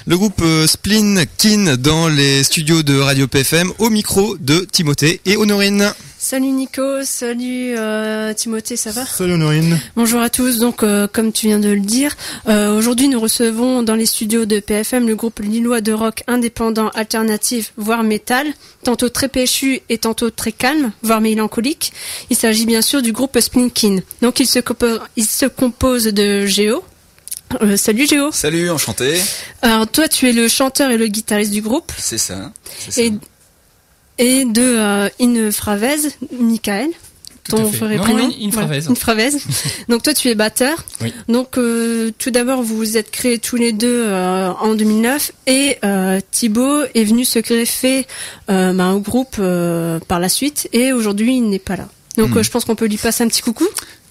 Le groupe Splinkin dans les studios de Radio PFM au micro de Timothée et Honorine. Salut Nico, salut Timothée, ça va ? Salut Honorine. Bonjour à tous, donc comme tu viens de le dire, aujourd'hui nous recevons dans les studios de PFM le groupe lillois de rock indépendant, alternatif, voire métal, tantôt très péchu et tantôt très calme, voire mélancolique. Il s'agit bien sûr du groupe Splinkin. Donc il se compose de Géo. Salut Géo. Salut, enchanté. Alors toi tu es le chanteur et le guitariste du groupe. C'est ça. Et de Infravez, Michael, ton vrai prénom. Infravez. Voilà, Infravez. Donc toi tu es batteur. Oui. Donc tout d'abord vous vous êtes créés tous les deux en 2009 et Thibaut est venu se greffer au groupe par la suite et aujourd'hui il n'est pas là. Donc je pense qu'on peut lui passer un petit coucou.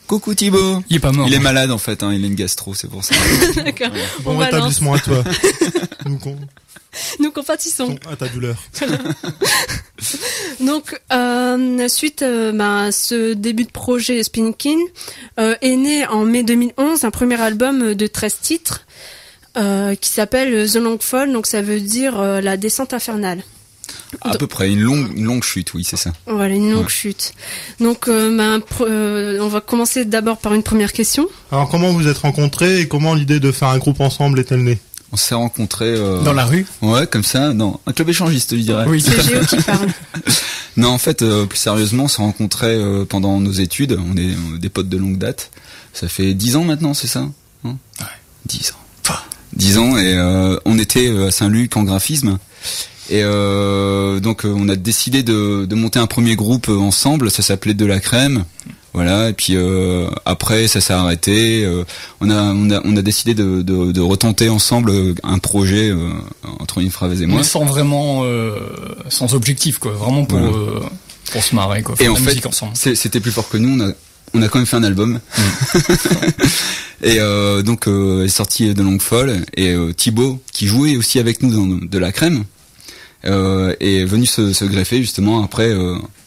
Coucou Thibaut. Il est pas mort. Il est malade en fait, il a une gastro, c'est pour ça. D'accord. Bon rétablissement à toi. Nous compatissons. À ta douleur. Donc, suite à ce début de projet Splinkin, est né en mai 2011 un premier album de 13 titres qui s'appelle The Long Fall, donc ça veut dire la descente infernale. À peu près, une longue chute, oui, c'est ça. Voilà, une longue chute. Donc, on va commencer d'abord par une première question. Alors, comment vous êtes rencontrés et comment l'idée de faire un groupe ensemble est-elle née ? On s'est rencontrés... Dans la rue ? Ouais, comme ça, non. Un club échangiste, je dirais. Oui, c'est Géo qui parle. Non, en fait, plus sérieusement, on s'est rencontrés pendant nos études. On est des potes de longue date. Ça fait 10 ans maintenant, c'est ça ? Ouais. 10 ans. 10 ans, et on était à Saint-Luc en graphisme. Et donc on a décidé de monter un premier groupe ensemble, ça s'appelait De la Crème. Voilà, et puis après ça s'est arrêté. On a décidé de retenter ensemble un projet entre Infravez et moi. Mais sans vraiment sans objectif quoi, vraiment pour se marrer quoi. Et en la fait, musique ensemble. C'était plus fort que nous. On a quand même fait un album. Et donc est sorti De Longue Folle et Thibaut qui jouait aussi avec nous dans De la Crème. Est venu se greffer justement après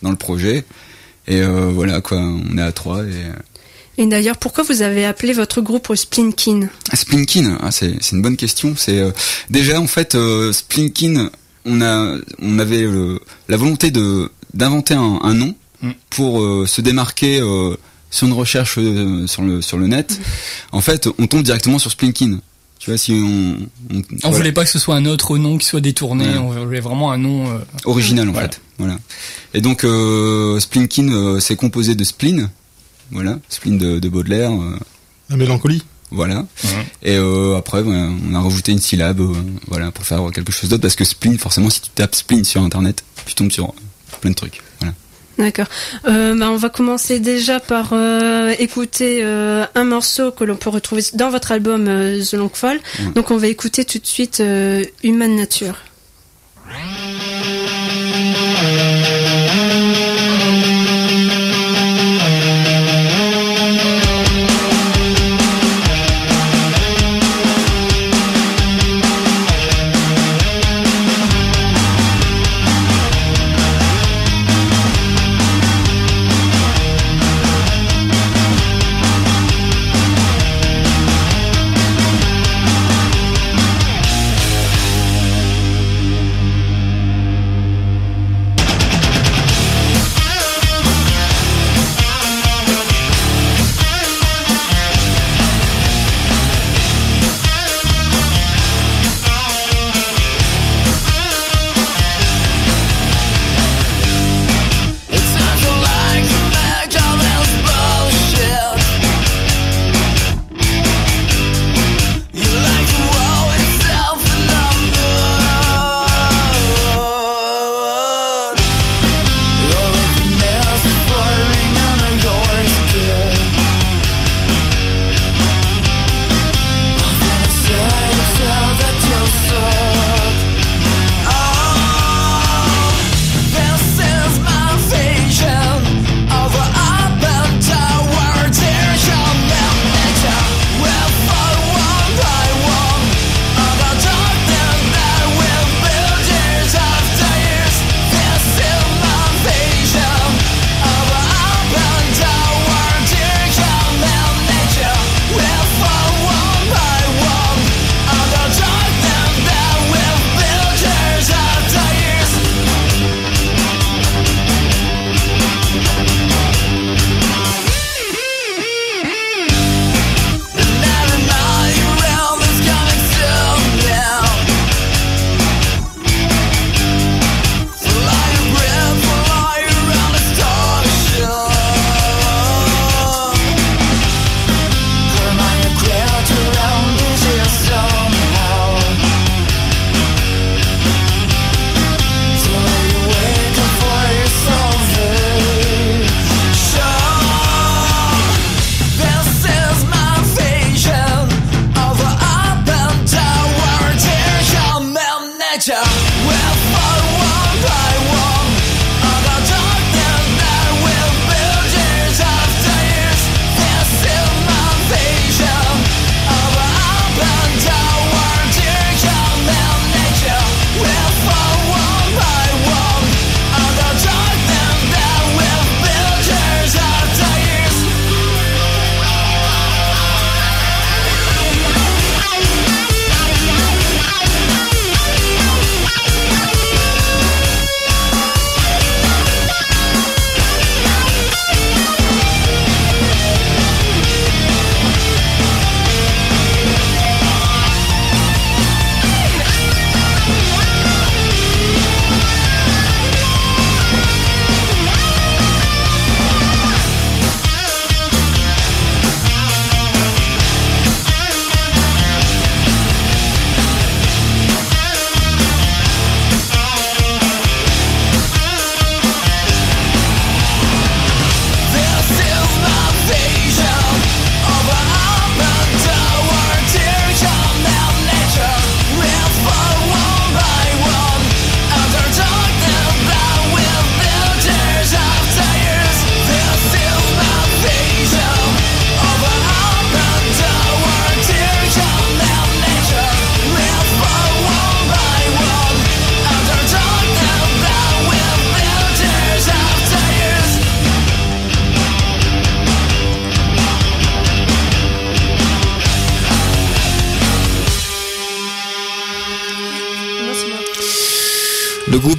dans le projet et voilà quoi, on est à 3 et d'ailleurs pourquoi vous avez appelé votre groupe Splinkin ? Splinkin, c'est une bonne question. C'est déjà en fait Splinkin, on avait la volonté d'inventer un nom pour se démarquer sur une recherche sur le net. En fait on tombe directement sur Splinkin. Tu vois, si on voulait pas que ce soit un autre nom qui soit détourné, on voulait vraiment un nom original en fait. Voilà. Et donc Splinkin c'est composé de spleen, voilà, spleen de Baudelaire. La mélancolie. Voilà. Et après on a rajouté une syllabe, voilà, pour faire quelque chose d'autre parce que spleen, forcément, si tu tapes spleen sur internet, tu tombes sur plein de trucs. Voilà. D'accord. On va commencer déjà par écouter un morceau que l'on peut retrouver dans votre album The Long Fall. Donc on va écouter tout de suite Human Nature.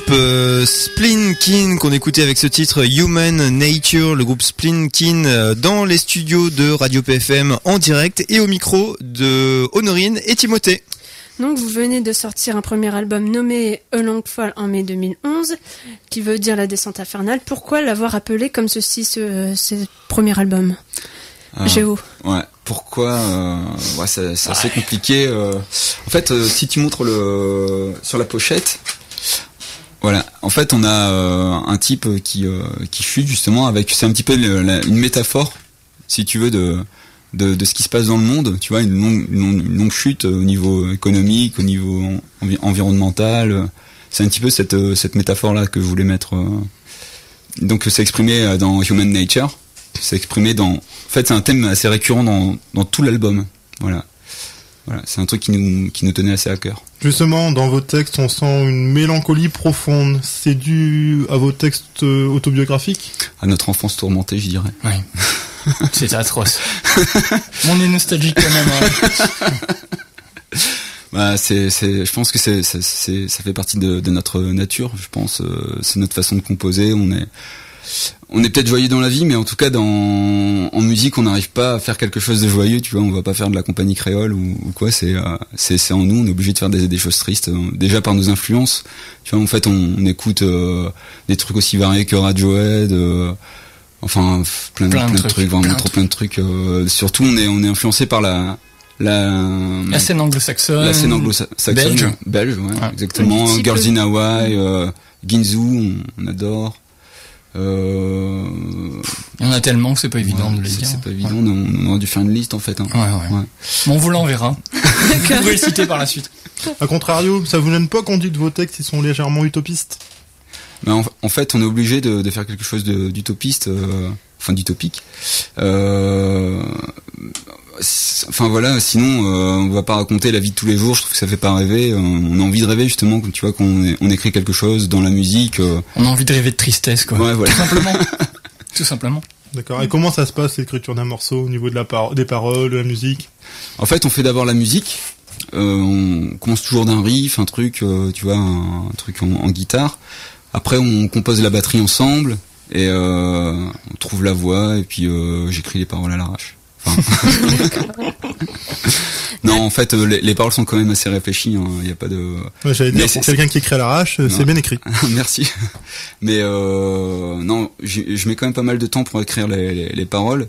groupe Spleen Kin qu'on écoutait avec ce titre Human Nature, le groupe Spleen Kin dans les studios de Radio PFM en direct et au micro de Honorine et Timothée. Donc vous venez de sortir un premier album nommé A Long Fall en mai 2011, qui veut dire la descente infernale. Pourquoi l'avoir appelé comme ceci, ce premier album Géo. Ouais. Pourquoi c'est assez compliqué. En fait, si tu montres sur la pochette, voilà. En fait, on a un type qui chute justement avec. C'est un petit peu une métaphore, si tu veux, de ce qui se passe dans le monde. Tu vois, une longue chute au niveau économique, au niveau environnemental. C'est un petit peu cette métaphore là que je voulais mettre. Donc, c'est exprimé dans Human Nature. C'est exprimé en fait, c'est un thème assez récurrent dans tout l'album. Voilà, c'est un truc qui nous tenait assez à cœur. Justement, dans vos textes, on sent une mélancolie profonde. C'est dû à vos textes autobiographiques ? À notre enfance tourmentée, je dirais. Oui. C'est atroce. On est nostalgique quand même. Bah, je pense que ça fait partie de notre nature. Je pense, c'est notre façon de composer. On est peut-être joyeux dans la vie, mais en tout cas en musique on n'arrive pas à faire quelque chose de joyeux, tu vois. On va pas faire de la compagnie créole ou quoi. C'est en nous. On est obligé de faire des choses tristes, déjà par nos influences. Tu vois, en fait on écoute des trucs aussi variés que Radiohead, enfin plein de trucs, vraiment trop plein de trucs. Surtout on est influencé par la scène anglo-saxonne. La scène anglo-saxonne. Belge, ouais. Exactement. Girls in Hawaii, Ginzu, on adore. Il y en a tellement que c'est pas évident de le dire. C'est pas évident, on aurait dû faire une liste en fait. Hein. Ouais. Bon, on vous l'enverra. Vous pouvez le citer par la suite. A contrario, ça vous gêne pas qu'on dit que vos textes ils sont légèrement utopistes ? Ben, en fait, on est obligé de faire quelque chose d'utopiste, enfin d'utopique. Enfin voilà, sinon on va pas raconter la vie de tous les jours. Je trouve que ça fait pas rêver. On a envie de rêver justement, tu vois, qu'on écrit quelque chose dans la musique. On a envie de rêver de tristesse, quoi. Ouais, voilà. Tout simplement. D'accord. Et comment ça se passe l'écriture d'un morceau au niveau de des paroles, de la musique ? En fait, on fait d'abord la musique. On commence toujours d'un riff, un truc, tu vois, un truc en guitare. Après, on compose la batterie ensemble et on trouve la voix et puis j'écris les paroles à l'arrache. Non, en fait, les paroles sont quand même assez réfléchies. Il y a pas de. Ouais, j'allais dire, pour quelqu'un qui écrit à l'arrache, c'est bien écrit. Merci. Mais non, je mets quand même pas mal de temps pour écrire les paroles.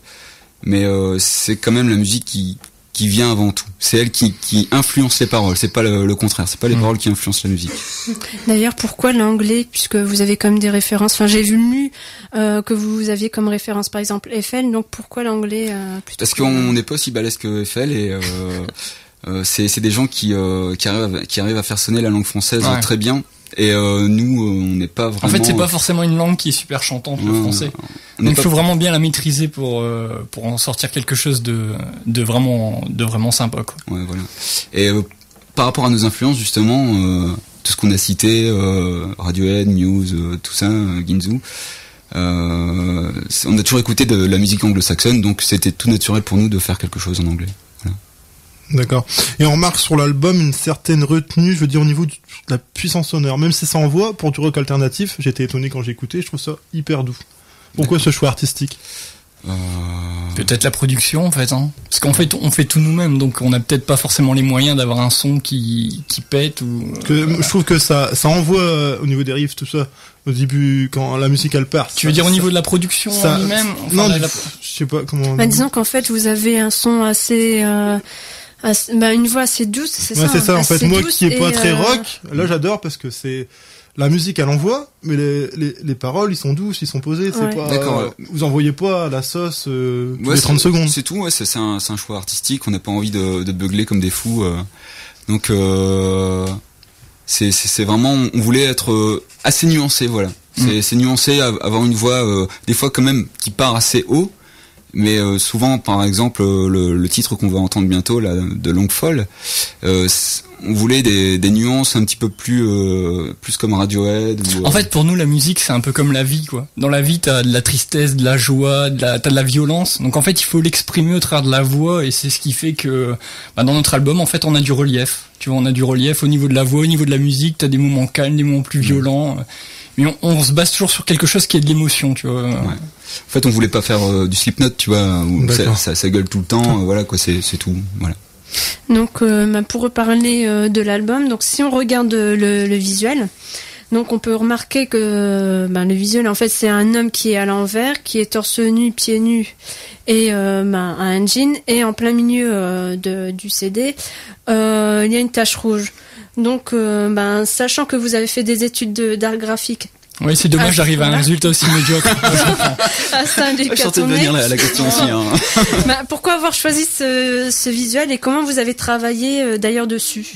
Mais c'est quand même la musique qui vient avant tout. C'est elle qui influence les paroles. C'est pas le contraire. C'est pas les paroles qui influencent la musique. D'ailleurs, pourquoi l'anglais, puisque vous avez comme des références. Enfin, j'ai lu que vous aviez comme référence, par exemple, Eiffel. Donc, pourquoi l'anglais Parce qu'on n'est pas aussi balèze que Eiffel et c'est des gens qui arrivent à faire sonner la langue française très bien. Et nous, on n'est pas vraiment. En fait, c'est pas forcément une langue qui est super chantante, le français. Donc, il faut vraiment bien la maîtriser pour en sortir quelque chose de vraiment sympa, quoi. Ouais, voilà. Et par rapport à nos influences, justement, tout ce qu'on a cité, Radiohead, Muse, tout ça, Ginzu, on a toujours écouté de la musique anglo-saxonne, donc c'était tout naturel pour nous de faire quelque chose en anglais. Voilà. D'accord. Et on remarque sur l'album une certaine retenue, je veux dire, au niveau de la puissance sonore. Même si ça envoie, pour du rock alternatif, j'étais étonné quand j'ai écouté, je trouve ça hyper doux. Pourquoi ce choix artistique ? Peut-être la production, en fait, hein. Parce qu'en fait, on fait tout nous-mêmes, donc on n'a peut-être pas forcément les moyens d'avoir un son qui pète ou. Je trouve que ça envoie au niveau des riffs, tout ça. Au début, quand la musique elle part. Tu veux dire au niveau de la production en lui-même ? Non, je sais pas comment. Disons qu'en fait, vous avez un son assez. Une voix assez douce, c'est ça. Ouais, c'est ça. En fait, moi douce, qui est pas très rock, là j'adore parce que c'est la musique elle envoie, mais les paroles ils sont douces, ils sont posées. C'est pas. D'accord. Vous envoyez pas la sauce tous les 30 c'est, secondes. C'est tout. Ouais, c'est un choix artistique. On n'a pas envie de beugler comme des fous. Donc c'est vraiment. On voulait être assez nuancé. Voilà. C'est nuancé, avoir une voix des fois quand même qui part assez haut. Mais souvent, par exemple, le titre qu'on va entendre bientôt, là, de Long Fall, on voulait des nuances un petit peu plus comme Radiohead. En fait, pour nous, la musique, c'est un peu comme la vie, quoi. Dans la vie, t'as de la tristesse, de la joie, t'as de la violence. Donc en fait, il faut l'exprimer au travers de la voix, et c'est ce qui fait que, dans notre album, en fait, on a du relief. Tu vois, on a du relief au niveau de la voix, au niveau de la musique. T'as des moments calmes, des moments plus violents. Mais on se base toujours sur quelque chose qui est de l'émotion, tu vois. Ouais. En fait, on voulait pas faire du Slipknot, tu vois, où ça gueule tout le temps. Voilà, quoi, c'est tout. Voilà. Donc, pour reparler de l'album, donc si on regarde le visuel, donc on peut remarquer que le visuel, en fait, c'est un homme qui est à l'envers, qui est torse nu, pieds nus, et un jean, et en plein milieu du CD, il y a une tache rouge. Donc, sachant que vous avez fait des études d'art graphique. Oui, c'est dommage d'arriver à un résultat aussi médiocre. Je sentais venir la question aussi. Hein. Pourquoi avoir choisi ce visuel et comment vous avez travaillé d'ailleurs dessus?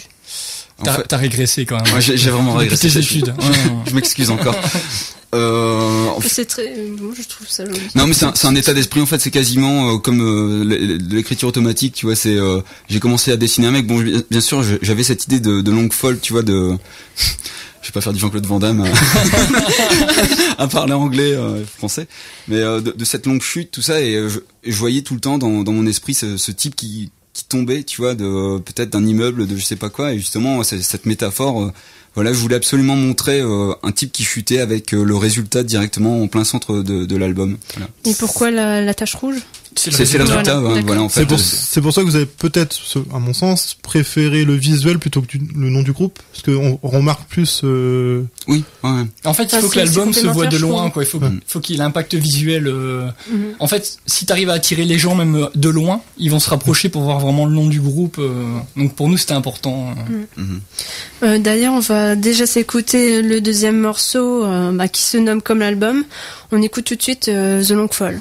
T'as régressé quand même. Ouais, j'ai vraiment régressé. Tes études. Je m'excuse encore. C'est très, moi je trouve ça joli. Non mais c'est un état d'esprit en fait, c'est quasiment comme l'écriture automatique, tu vois, c'est j'ai commencé à dessiner un mec, bon bien sûr j'avais cette idée de Long Fall, tu vois, de je vais pas faire du Jean-Claude Van Damme à parler anglais français, mais de cette longue chute, tout ça, et je voyais tout le temps dans mon esprit ce type qui tombait, tu vois, de peut-être d'un immeuble, de je sais pas quoi, et justement cette métaphore, voilà, je voulais absolument montrer un type qui chutait avec le résultat directement en plein centre de l'album. Voilà. Et pourquoi la tache rouge? C'est le résultat, voilà, en fait. C'est pour ça que vous avez peut-être, à mon sens, préféré le visuel plutôt que le nom du groupe, parce qu'on remarque plus. Oui. Ouais. En fait, il faut que l'album se voit de loin, quoi. Il faut qu'il ait l'impact visuel. En fait, si t'arrives à attirer les gens même de loin, ils vont se rapprocher pour voir vraiment le nom du groupe. Donc pour nous, c'était important. D'ailleurs, on va déjà s'écouter le deuxième morceau qui se nomme comme l'album. On écoute tout de suite The Long Fall.